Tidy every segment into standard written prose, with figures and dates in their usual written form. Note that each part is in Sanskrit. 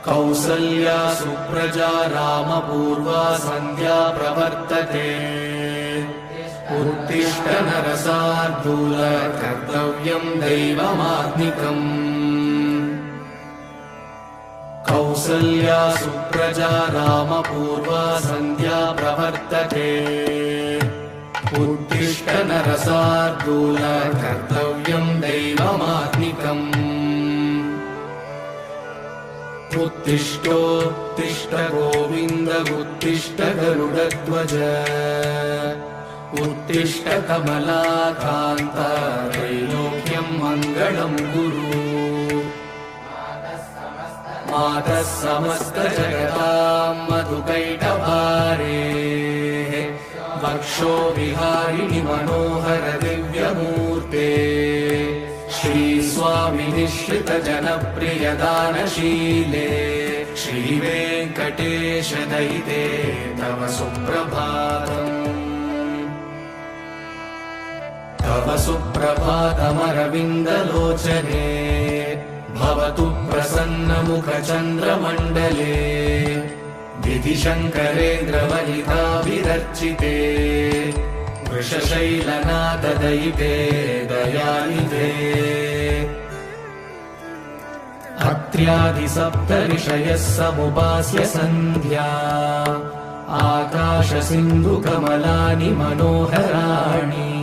कौसल्या सुप्रजा रामपूर्वा सन्ध्या प्रवर्तते। उत्तिष्ठ नरशार्दूल कर्तव्यम् दैवमात्मिकम्। कौसल्या सुप्रजा रामपूर्वा सन्ध्या प्रवर्तते। उत्तिष्ठ नरशार्दूल कर्तव्यम् दैवमात्मिकम्। उत्तिष्ठोत्तिष्ठ गोविन्द उत्तिष्ठ गरुडध्वज। उत्तिष्ठ कमलाकान्त त्रैलोक्यम् मङ्गलम् कुरु। मातः समस्त जगताम् मधुकैटभारे। वक्षो विहारिणि मनोहर दिव्यमूर्ते। श्रीस्वामि निःश्रित जनप्रिय दानशीले। श्रीवेङ्कटेश दयिते तव सुप्रभातम्। तव सुप्रभातमरविन्दलोचने। भवतु प्रसन्नमुखचन्द्रमण्डले। विधिशङ्करेन्द्रवनिताभिरर्चिते। वृषशैलनाथदयिते दयानिधे। अत्र्यादिसप्तऋषयः समुपास्य सन्ध्या। आकाशसिन्धुकमलानि मनोहराणि।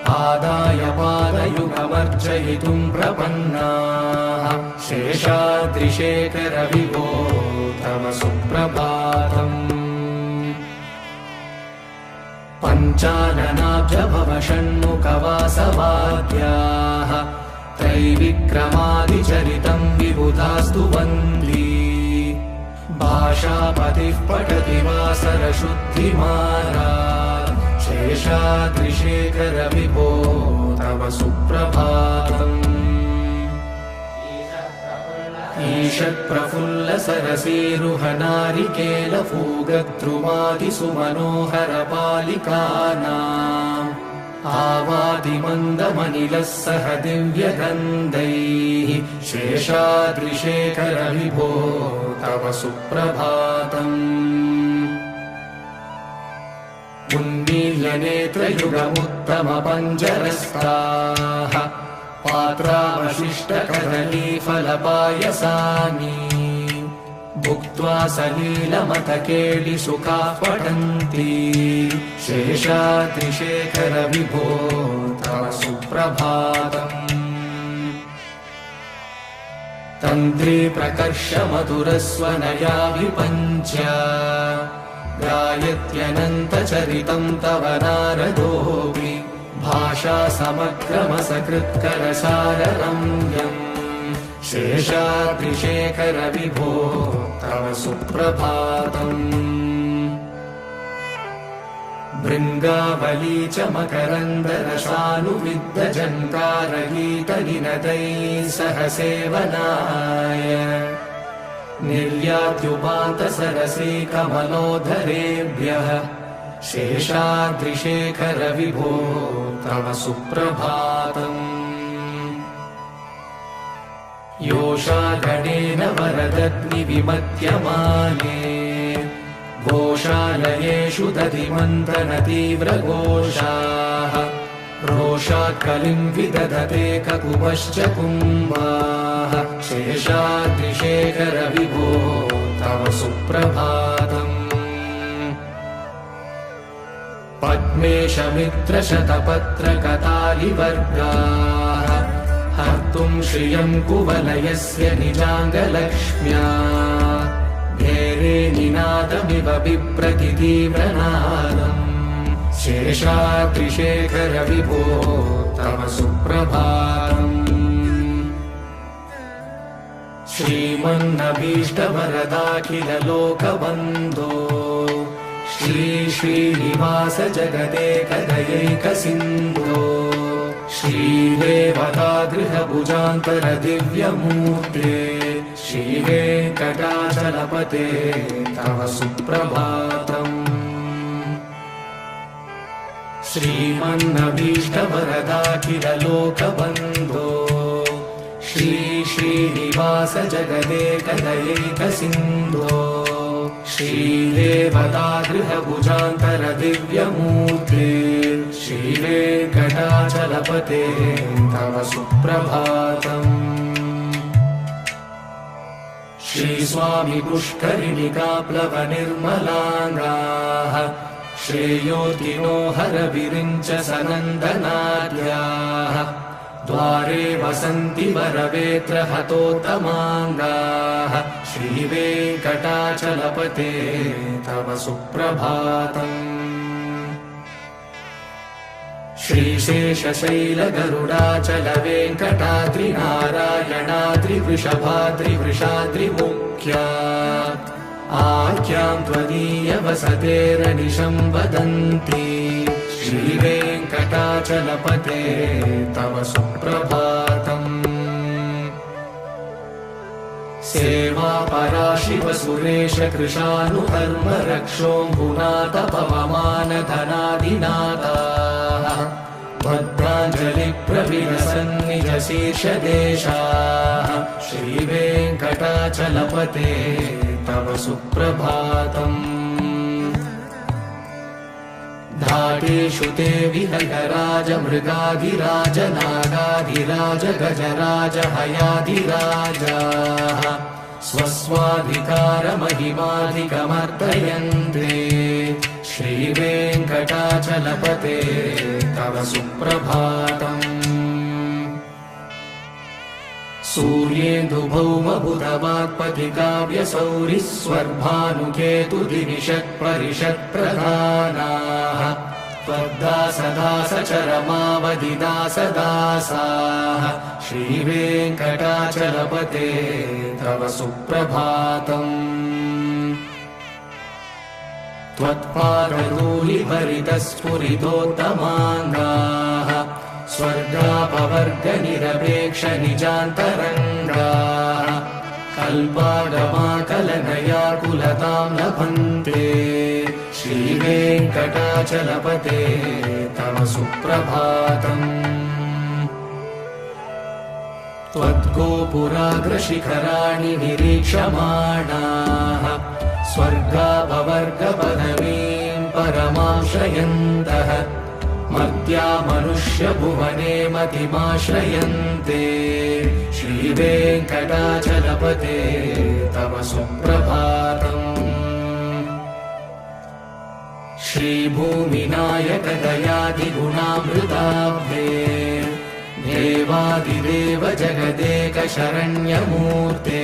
आदाय पादयुगमर्चयितुम् प्रपन्नाः। शेषाद्रिशेखर विभो तव सुप्रभातम्। पञ्चाननाब्जभव षण्मुखवासवाद्याः। त्रैविक्रमादिचरितम् विबुधास्तु वन्दी। भाषापतिः पठति वासरशुद्धिमाला। शेषाद्रिशेखर विभो तव सुप्रभातम्। ईषत्प्रफुल्ल सरसीरुहनारिकेलफूगद्रुमादिसुमनोहर पालिकानाम्। आवादिमन्दमनिलः सह दिव्यगन्धैः। शेषाद्रिशेखर विभो तव सुप्रभातम्। उन्मील्यनेत्रयुगमुत्तमपञ्जरस्ताः। पात्रावशिष्टकदलीफलपायसानि। भुक्त्वा सलीलमथकेलिसुखाः पठन्ति। शेषाद्रिशेखर विभो तव सुप्रभातम्। तन्त्री प्रकर्ष मधुरस्वनया विपञ्च। गायत्यनन्तचरितम् तव नारदोऽपि। भाषा समग्रमसकृत्करसाररम्यम्। शेषाद्रिशेखर विभो तव सुप्रभातम्। भृङ्गावली च मकरन्दरसानुविद्धजन्कारगीतनिनदैः सह सेवनाय। निर्यात्युपान्तसरसी कमलोदरेभ्यः। शेषाद्रिशेखर विभो तव सुप्रभातम्। योषागणेन वरदग्निविमत्यमाने। घोषालयेषु दधिमन्थनतीव्रघोषाः। रोषात् कलिम् विदधते ककुभश्च कुम्भाः। शेषाद्रिशेखर विभो तव सुप्रभातम्। पद्मेशमित्रशतपत्रकतालिवर्गाः। हर्तुम् श्रियम् कुवलयस्य निजाङ्गलक्ष्म्या। भेरे निनादमिव बिभ्रति तीव्रनादम्। शेषाद्रिशेखर विभो तव सुप्रभातम्। श्रीमन्नभीष्टवरदाखिल लोकबन्धो। श्री श्रीनिवास जगदेकदयैकसिन्धो। श्रीदेवतागृहभुजान्तर दिव्यमूर्ते। श्रीवेङ्कटाचलपते तव सुप्रभातम्। श्रीमन्नभीष्टवरदाखिल लोकबन्धो। श्री श्रीनिवास जगदेकदयैकसिन्धो श्रीदेवता गृहभुजान्तर दिव्यमूर्ते श्रीवेङ्कटाचलपते तव सुप्रभातम्। श्रीस्वामी पुष्करिणिकाप्लवनिर्मलाङ्गाः श्रेयोतिनो हरविरिञ्च सनन्दनाद्याः द्वारे वसन्ति वरवेत्र हतोत्तमाङ्गाः श्रीवेङ्कटाचलपते तव सुप्रभातम्। श्रीशेषशैलगरुडाचल वेङ्कटाद्रिनारायणाद्रिवृषभाद्रिवृषाद्रिमुख्या आख्यां त्वदीयवसतेरनिशं वदन्ति श्रीवेङ्कटाचलपते तव सुप्रभातम्। सेवा पराशिव सुरेश कृशानुधर्म रक्षोऽम्बुनाथ पवमान धनादिनाथाः भद्राञ्जलि प्रविलसन्निज शीर्षदेशाः श्रीवेङ्कटाचलपते तव सुप्रभातम्। धाटेषु ते विहगराज मृगाधिराज नागाधिराज गजराज हयाधिराजाः स्वस्वाधिकारमहिमाधिकमर्दयन्ते श्रीवेङ्कटाचलपते तव सुप्रभातम्। सूर्येन्दुभौमबुधवाक्पतिकाव्यसौरिस्वर्भानुकेतुदिविषत्परिषत्प्रधानाः त्वद्दासदासचरमावधिदासदासाः श्रीवेङ्कटाचलपते तव सुप्रभातम्। त्वत्पादधूलिभरितस्फुरितोत्तमाङ्गाः स्वर्गापवर्गनिरपेक्षनिजान्तरङ्गाः कल्पागमाकलनयाकुलतां लभन्ते श्रीवेङ्कटाचलपते तव सुप्रभातम्। त्वद्गोपुराग्रशिखराणि निरीक्षमाणाः स्वर्गापवर्गपदवीं परमां श्रयन्तः मर्त्या मनुष्यभुवने मतिमाश्रयन्ते श्रीवेङ्कटाचलपते तव सुप्रभातम्। श्रीभूमिनायक दयादिगुणामृताब्धे देवादिदेव जगदेक शरण्यमूर्ते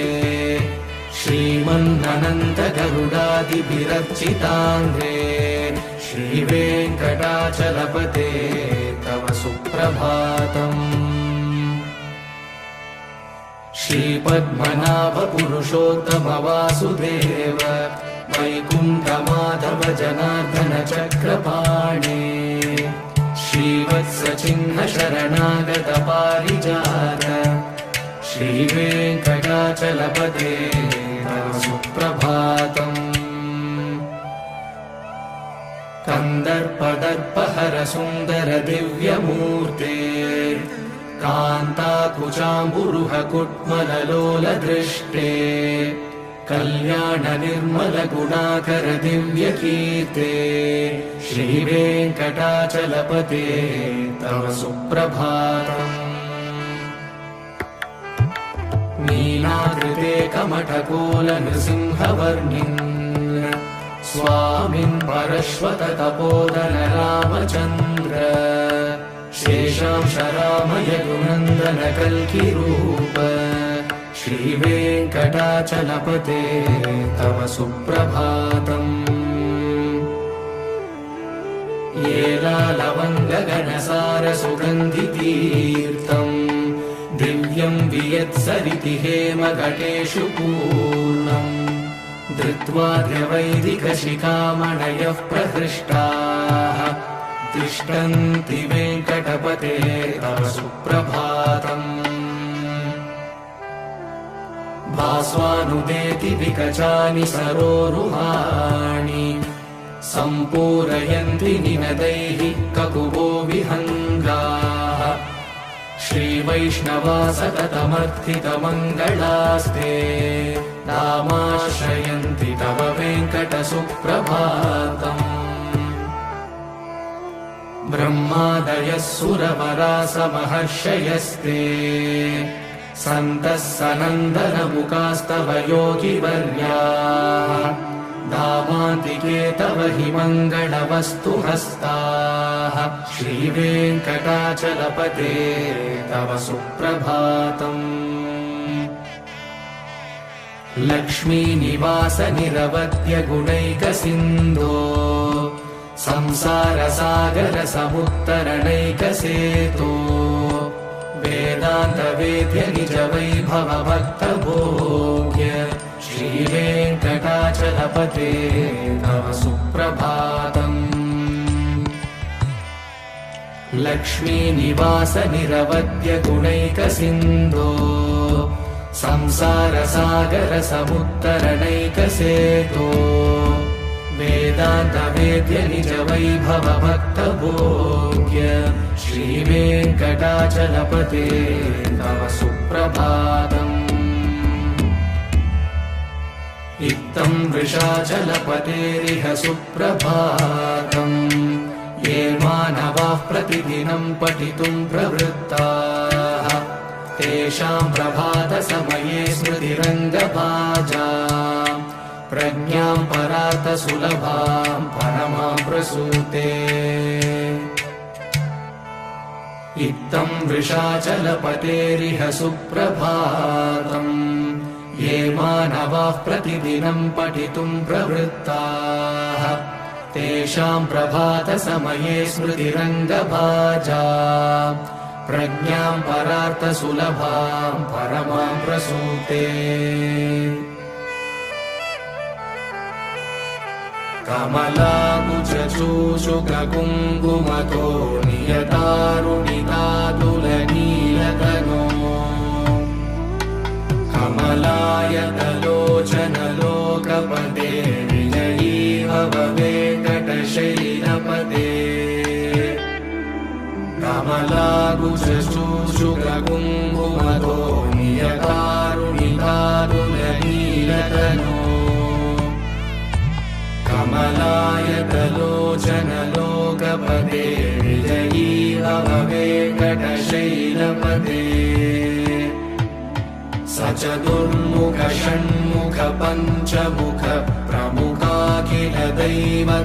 श्रीमन्ननन्त गरुडादिभिरर्चिताङ्घ्रे श्रीवेङ्कटाचलपते तव सुप्रभातम्। श्रीपद्मनाभ पुरुषोत्तम वासुदेव वैकुण्ठमाधव जनार्दन चक्रपाणे श्रीवत्सचिह्न शरणागत पारिजात श्रीवेङ्कटाचलपते तव सुप्रभातम्। कन्दर्पदर्पहर सुन्दर दिव्यमूर्ते कान्ताकुचाम्बुरुह कुट्मललोल दृष्टे कल्याण निर्मल गुणाकर दिव्यकीर्ते श्रीवेङ्कटाचलपते तव सुप्रभातम्। नीलाकृते कमठकोल नृसिंहवर्णिन् स्वामिन् परश्वत तपोधन रामचन्द्र शेषांश रामय गुणन्दन कल्किरूप श्रीवेङ्कटाचलपते तव सुप्रभातम्। येलालवङ्गगणसार सुगन्धितीर्थम् दिव्यं वियत्सरिति हेमघटेषु पूर्णम् धृत्वा द्यवैदिकशिखामणयः प्रहृष्टाः तिष्ठन्ति वेङ्कटपते तव सुप्रभातम्। भास्वानुदेति विकचानि सरोरुहाणि सम्पूरयन्ति निनदैः ककुभो विहङ्गाः श्रीवैष्णवा सततमर्थितमङ्गलास्ते नामाश्रयन्ति तव वेङ्कटसुप्रभातम् ब्रह्मादयः सुरवरासमहर्षयस्ते सन्तः सनन्दनमुखास्तव योगिवर्याः दामान्तिके तव हि मङ्गलवस्तु हस्ताः श्रीवेङ्कटाचलपते तव सुप्रभातम् लक्ष्मीनिवास निरवध्य गुणैकसिन्धो संसारसागर समुत्तरणैकसेतो वेदान्तवेद्य निज वैभव भक्तभोग्य श्रीवेङ्कटाचलपते तव सुप्रभातम् लक्ष्मीनिवास निरवध्य गुणैकसिन्धो संसारसागर समुत्तरणैकसेतो वेदान्तवेद्य निज वैभव भक्तभोग्य श्रीवेङ्कटाचलपते तव सुप्रभातम् इत्थं वृषाचलपतेरिह सुप्रभातम् ये मानवाः प्रतिदिनं पठितुं प्रवृत्ताः तेषां प्रभातसमये स्मृतिरङ्गभाजाम् प्रज्ञां परार्थसुलभां परमां प्रसूते इत्थं वृषाचलपतेरिह सुप्रभातम् ये मानवाः प्रतिदिनं पठितुं प्रवृत्ताः तेषां प्रभातसमये स्मृतिरङ्गभाजाम् प्रज्ञां परार्थसुलभां परमां प्रसूते कमलाकुचूषुककुङ्कुमतो नियतारुणितातुलनीलतनो कमलायतलोचनलोकपते विजयी भव वेङ्कटशैलपते कमलाकुचूषुककुङ्कुमतो नियतारुणितातुलनीलतनो कमलायतलोचनलोकपते विजयी भव वेङ्कटशैलपते स चतुर्मुख षण्मुख पञ्चमुख प्रमुखाखिल दैवतमौळिमणे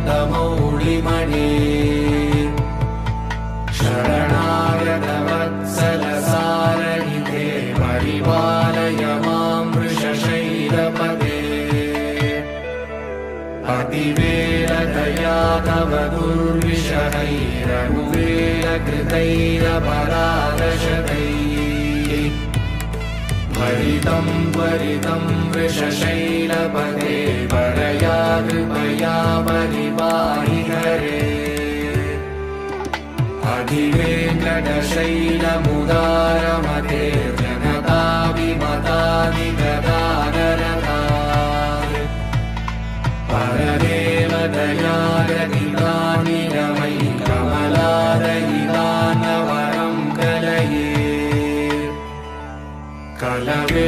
शरणागत वत्सल सारनिधे परिपालय मां वृषशैलपते अतिवेलदया तव दुर्विषहैरनुवेलकृतैरपरादशतैः भरितं त्वरितं वृषशैलपते परया कृपया परिपाहि हरे अधिवेङ्कटशैलमुदारमते जनताभिमतादिगदानरता परदेवदयारहितानि रमयि कमलारहितानवरं कलये कलवेणुरवावशको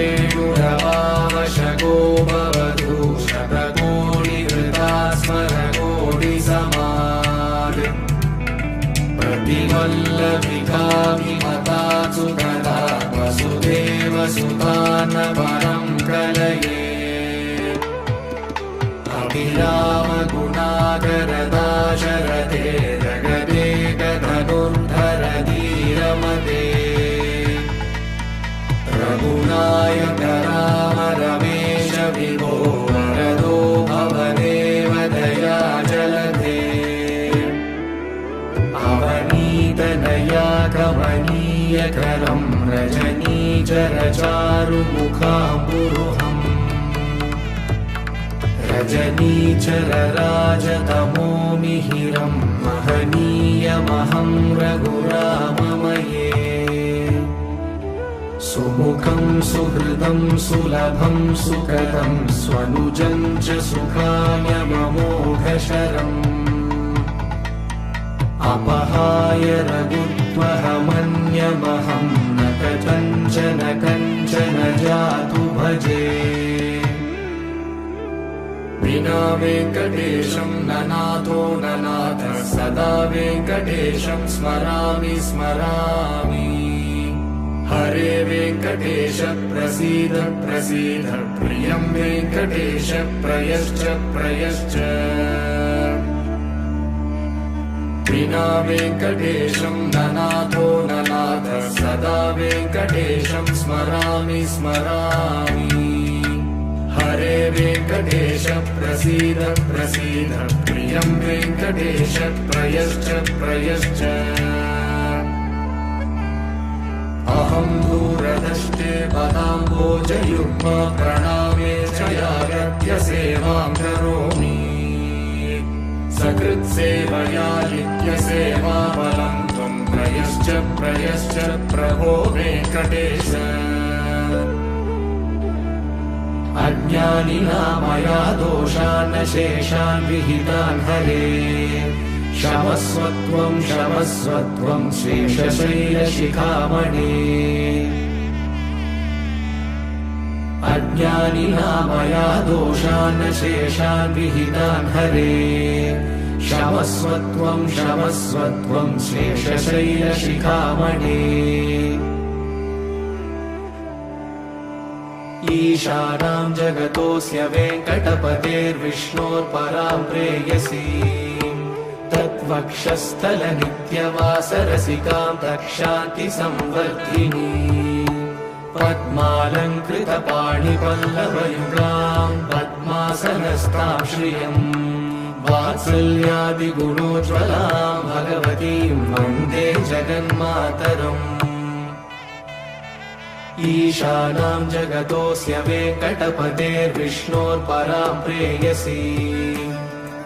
भवतु शतकोटिहृता स्मरकोटिसमाद् प्रतिवल्लभिकाभिमतासु तदा वसुदेवसुतानवरं कलये अभिरामगुणाकरदाशरथे जगदेकधनुर्धर धीरमते रघुनायक राम रमेश विभो वरदो भवदेव दया जलधे अवनीतनया कमनीयकरं रजनीचरचारुमुखाम्बुरुहम् रजनीचरराजतमो मिहिरं महनीयमहं रघुराममये सुमुखं सुहृदं सुलभं सुखदं स्वनुजं च सुखाम्यममोघशरम् अपहाय रघुत्वहमन्यमहं कञ्चन कञ्चन जातु भजे विना वेङ्कटेशं ननाथो ननाथ सदा वेङ्कटेशं स्मरामि स्मरामि हरे वेङ्कटेश प्रसीद प्रसीद प्रियं वेङ्कटेश प्रयश्च प्रयश्च विना वेङ्कटेशं ननाथो ननाथ सदा वेङ्कटेशं स्मरामि स्मरामि हरे वेङ्कटेश प्रसीद प्रसीद प्रियं वेङ्कटेश प्रयश्च प्रयश्च अहं दूरदृष्टे पदाम्बोजयुग्म प्रणामे च यागत्य सेवां करोमि सकृत्सेवया नित्यसेवाबलं त्वं प्रयश्च प्रयश्च प्रभो वेङ्कटेश अज्ञानिना मया दोषान् शेषान् विहितान् हरे क्षमस्वत्वं क्षमस्वत्वं शेषशैलशिखामणे अज्ञानिना मया दोषान् शेषान् विहितान् हरे क्षमस्वत्वं क्षमस्वत्वं शेषशैलशिखामणे ईशानां जगतोऽस्य वेङ्कटपतेर्विष्णोर्परां प्रेयसीं तद्वक्षस्थलनित्यवासरसिकां तक्षान्तिसंवर्धिनी पद्मालङ्कृतपाणिपल्लवयुगां पद्मासनस्तां श्रियं वात्सल्यादिगुणोज्ज्वलां भगवतीं वन्दे जगन्मातरम् ईशानां जगतोऽस्य वेङ्कटपतेर्विष्णोर्परां प्रेयसीं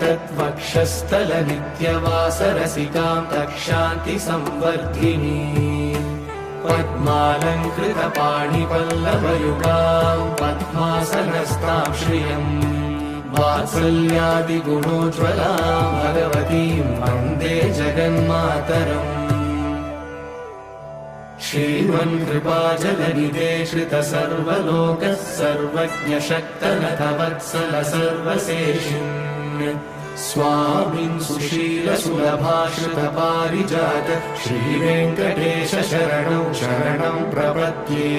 तद्वक्षस्थलनित्यवासरसिकां तक्षान्तिसंवर्धिनी पद्मालङ्कृतपाणिपल्लवयुगां पद्मासनस्तां श्रियं वात्सल्यादिगुणोज्ज्वलां भगवतीं वन्दे जगन्मातरम् श्रीमन्कृपाजलनिधे श्रितसर्वलोकः सर्वज्ञशक्तनथवत्सल सर्वशेषिन् स्वामिन् सुशीलसुलभाश्रितपारिजात श्रीवेङ्कटेश शरणं शरणं प्रपद्ये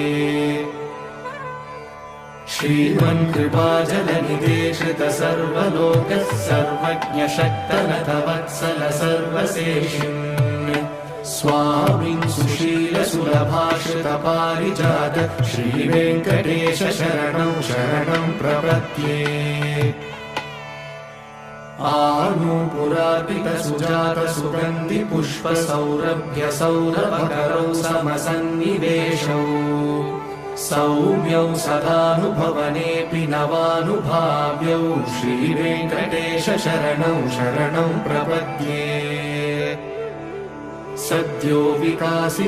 श्रीमन्कृपाजलनिधे श्रितसर्वलोकः सर्वज्ञशक्तनथवत्सल सर्वशेषिन् स्वामिन् सुशीलसुलभाश्रितपारिजात श्रीवेङ्कटेश शरणं शरणं प्रपद्ये आनूपुरार्पितसुजातसुगन्धिपुष्पसौरभ्यसौरभकरौ समसन्निवेशौ सौम्यौ सदानुभवनेऽपि नवानुभाव्यौ श्रीवेङ्कटेश शरणं शरणं प्रपद्ये सद्यो विकासि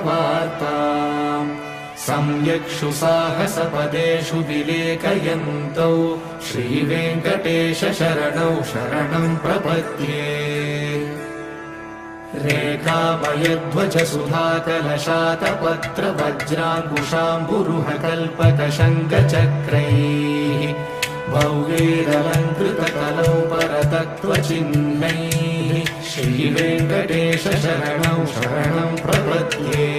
समुदित्वरसान्द्रनागसौरभ्यनिर्भरसरोरुहसाम्यवार्ताम् सम्यक्षु साहसपदेषु विलेखयन्तौ श्रीवेङ्कटेश शरणौ शरणं प्रपद्ये रेखामयध्वजसुधाकलशातपत्रवज्राङ्कुशाम्बुरुहकल्पकशङ्खचक्रैः भव्यैरलङ्कृतकलौ परतत्त्वचिह्नैः श्रीवेङ्कटेश शरणं शरणं प्रपद्ये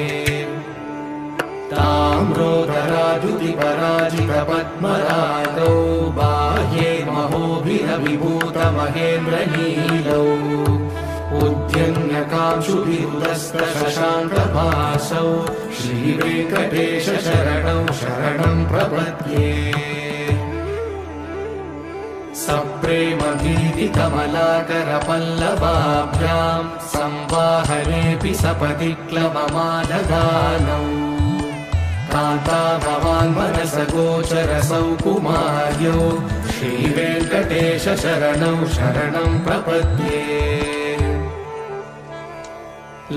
ताम्रोदराद्युतिपराजितपद्मरागौ बाह्ये महोभिरविभूतमहेन्द्रनीलौ उद्यन्यकांशुभिरुदस्तशशाङ्कभासौ श्रीवेङ्कटेश शरणं शरणं प्रपद्ये सप्रेमभीतिकमलाकरपल्लवाभ्यां संवाहनेऽपि सपदि क्लवमाददानौ कान्ता भवान् मनसगोचरसौ कुमार्यौ श्रीवेङ्कटेश शरणं शरणं प्रपद्ये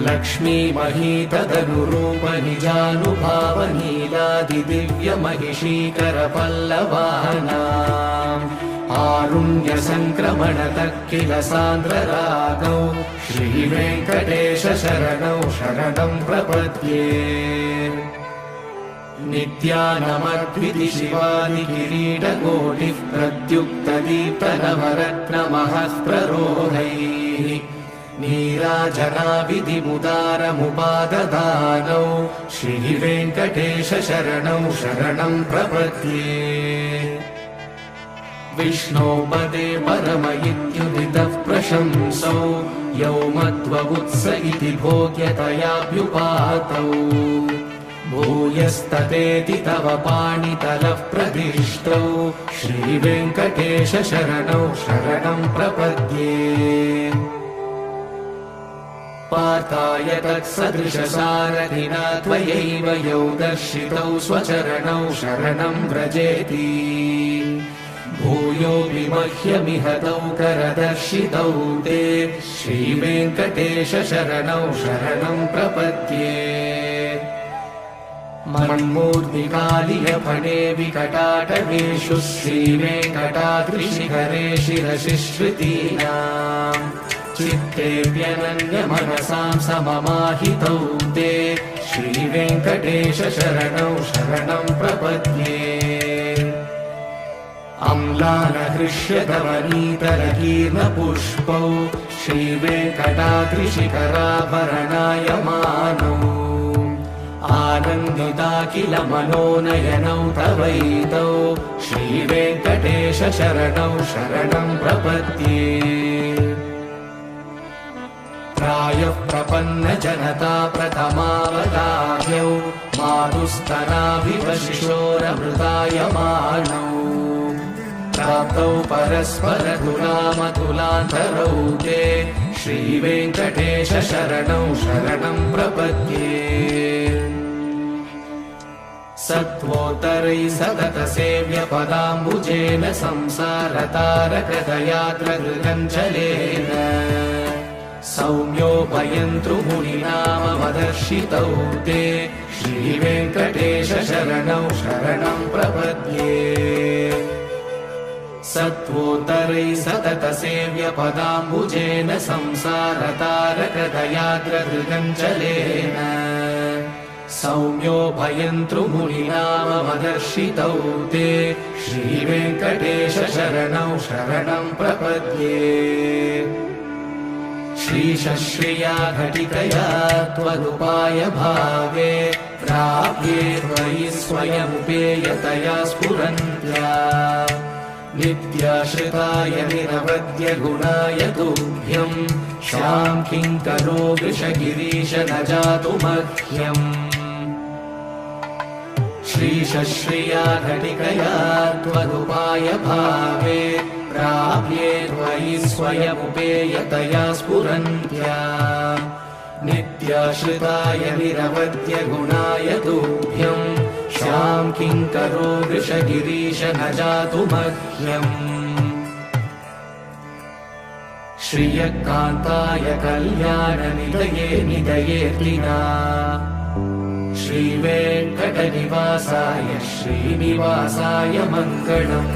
लक्ष्मीमहीतदनुरूपनिजानुभावनीलादिदिव्यमहिषीकरपल्लवानाम् आरुण्यसङ्क्रमणतः किल सान्द्ररागौ श्रीवेङ्कटेश शरणौ शरणं प्रपद्ये। नित्यानमद्विति शिवादि किरीटकोटिः प्रत्युक्तदीप्तनवरत्नमः प्ररोहैः नीराजनाविधिमुदारमुपाददानौ श्रीवेङ्कटेश शरणौ शरणं प्रपद्ये। विष्णोपदे परम इत्युदितः प्रशंसौ यौ मध्ववुत्स इति भोग्यतयाभ्युपातौ भूयस्ततेति तव पाणितलः प्रदिष्टौ श्रीवेङ्कटेश शरणौ शरणं प्रपद्ये। पार्थाय तत्सदृशसारथिना त्वयैव यौ दर्शितौ स्वचरणौ शरणं व्रजेति भूयोऽपि मह्यमिह तौ करदर्शितौ ते श्रीवेङ्कटेश शरणौ शरणं प्रपद्ये। मन्मूर्तिकालियफणे विकटाटवेषु श्रीवेङ्कटाद्रिशिखरे शिरसिश्रुतीनाम् चित्तेऽप्यनन्यमनसां सममाहितौ ते श्रीवेङ्कटेश शरणौ शरणं प्रपद्ये। अम्लानहृष्यधवनीतरकीर्णपुष्पौ श्रीवेङ्कटाद्रिशिखराभरणायमानौ आनन्दिताखिल मनोनयनौ तवैतौ श्रीवेङ्कटेश शरणौ शरणं प्रपद्ये। प्रायः प्रपन्नजनता प्रथमावताह्यौ मातुस्तनाभिवशिशोरमृतायमानौ प्राप्तौ परस्परधुरामतुलान्तरौ ते श्रीवेङ्कटेश शरणौ शरणं प्रपद्ये। सत्त्वोत्तरैः सततसेव्यपदाम्बुजेन संसारतारकदयाद्रगृगञ्जलेन सौम्योपयन्तृमुनिनामवदर्शितौ ते श्रीवेङ्कटेश शरणौ शरणं प्रपद्ये। सत्त्वोत्तरैः सततसेव्यपदाम्बुजेन संसारतारकदयाद्रगृगञ्जलेन सौम्योपयन्तृमुनिनामवदर्शितौ ते श्रीवेङ्कटेश शरणौ शरणं प्रपद्ये। श्रीशश्रिया घटिकया त्वदुपाय भावे प्राप्ये त्वयि स्वयमुपेयतया स्फुरन्त्या नित्याश्रिताय निरवद्य गुणाय तुभ्यं शां किङ्करो वृषगिरीश न जातु मह्यम्। श्रीशश्रिया घटिकया त्वदुपाय भावे प्राप्ये त्वयि स्वयमुपेयतया स्फुरन्त्या नित्याश्रिताय निरवद्य गुणाय तुभ्यं शां किङ्करो वृषगिरीश न जातु मह्यम्। श्रियकान्ताय कल्याणनिधये निधयेऽर्तिना श्रीवेङ्कटनिवासाय श्रीनिवासाय मङ्गलम्।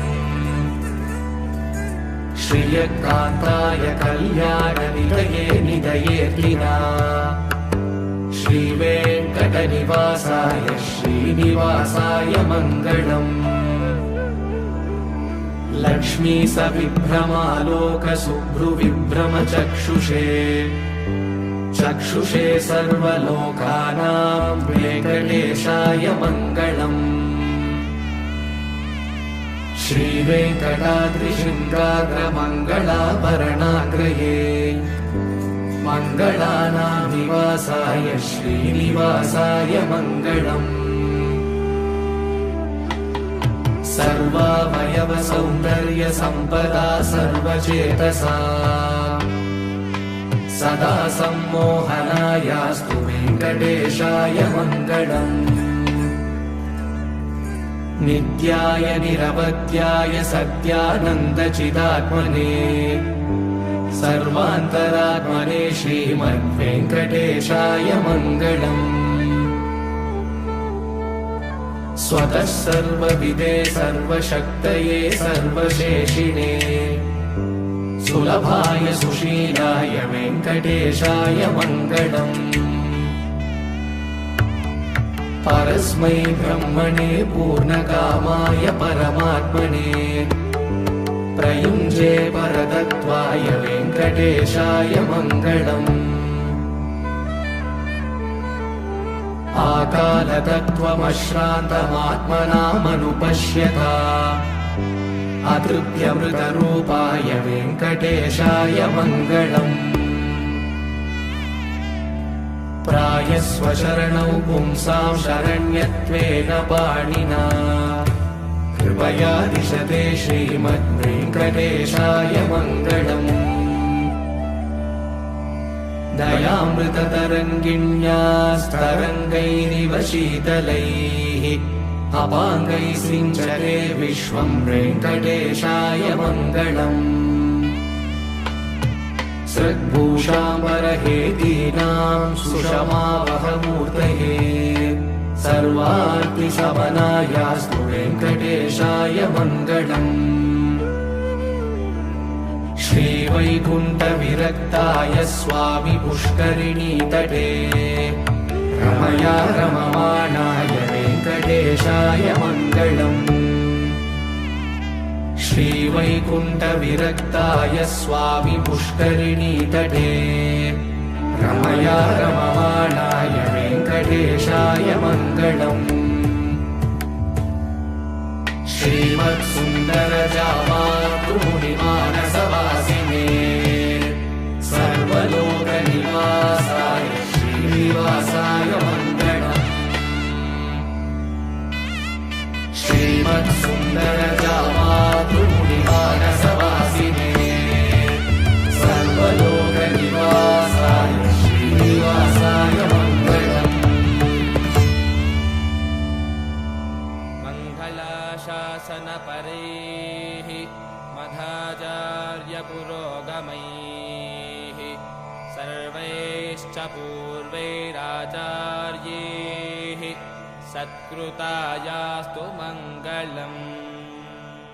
श्रियकान्ताय कल्याणनिधये निधयेऽर्तिना श्रीवेङ्कटनिवासाय श्रीनिवासाय मङ्गलम्। लक्ष्मी सविभ्रमालोकशुभ्रुविभ्रमचक्षुषे चक्षुषे सर्वलोकानां वेङ्कटेशाय मङ्गलम्। श्रीवेङ्कटाद्रिशृङ्गाग्रमङ्गलाभरणाग्रये मङ्गलानां श्रीनिवासाय मङ्गलम्। सर्वावयव सौन्दर्य सम्पदा सर्वचेतसा सदा सम्मोहनायास्तु वेङ्कटेशाय मङ्गलम्। नित्याय निरवध्याय सत्यानन्दचिदात्मने सर्वान्तरात्मने श्रीमद्वेङ्कटेशाय मङ्गलम्। स्वतः सर्वविदे सर्वशक्तये सर्वशेषिणे सुलभाय सुशीलाय वेङ्कटेशाय मङ्गलम्। परस्मै ब्रह्मणे पूर्णकामाय परमात्मने प्रयुञ्जे परतत्त्वाय वेङ्कटेशाय मङ्गलम्। आकालतत्त्वमश्रान्तमात्मनामनुपश्यता अतृप्यमृतरूपाय वेङ्कटेशाय मङ्गलम्। प्रायस्वशरणौ पुंसां शरण्यत्वेन पाणिना कृपया दिशते श्रीमद्वेङ्कटेशाय मङ्गलम्। दयामृततरङ्गिण्यास्तरङ्गैरिव शीतलैः अपाङ्गैः सिञ्चते विश्वं वेङ्कटेशाय मङ्गलम्। सद्भूषाम्बरहेतीनां सुषमावहमूर्तये सर्वार्तिशमनायास्तु वेङ्कटेशाय मङ्गलम्। श्रीवैकुण्ठविरक्ताय स्वामि पुष्करिणीतटे रमया रममाणाय वेङ्कटेशाय मङ्गलम्। श्रीवैकुण्ठविरक्ताय स्वामि पुष्करिणीतटे रमया रममाणाय वेङ्कटेशाय मङ्गलम्। श्रीमत्सुन्दरजामातृमुनिमानसवासिने सर्वलोकनिवासाय श्रीनिवासाय मङ्गलम्। श्रीमत्सुन्दरजामातृमुनिमानसवासिने सर्वलोकनिवासाय श्रीनिवासाय मङ्गलम्। मङ्गलाशासनपरैः मध्वाचार्यपुरोगमैः सर्वैश्च पूर्वैराचार्यैः सत्कृतायास्तु मङ्गलम्।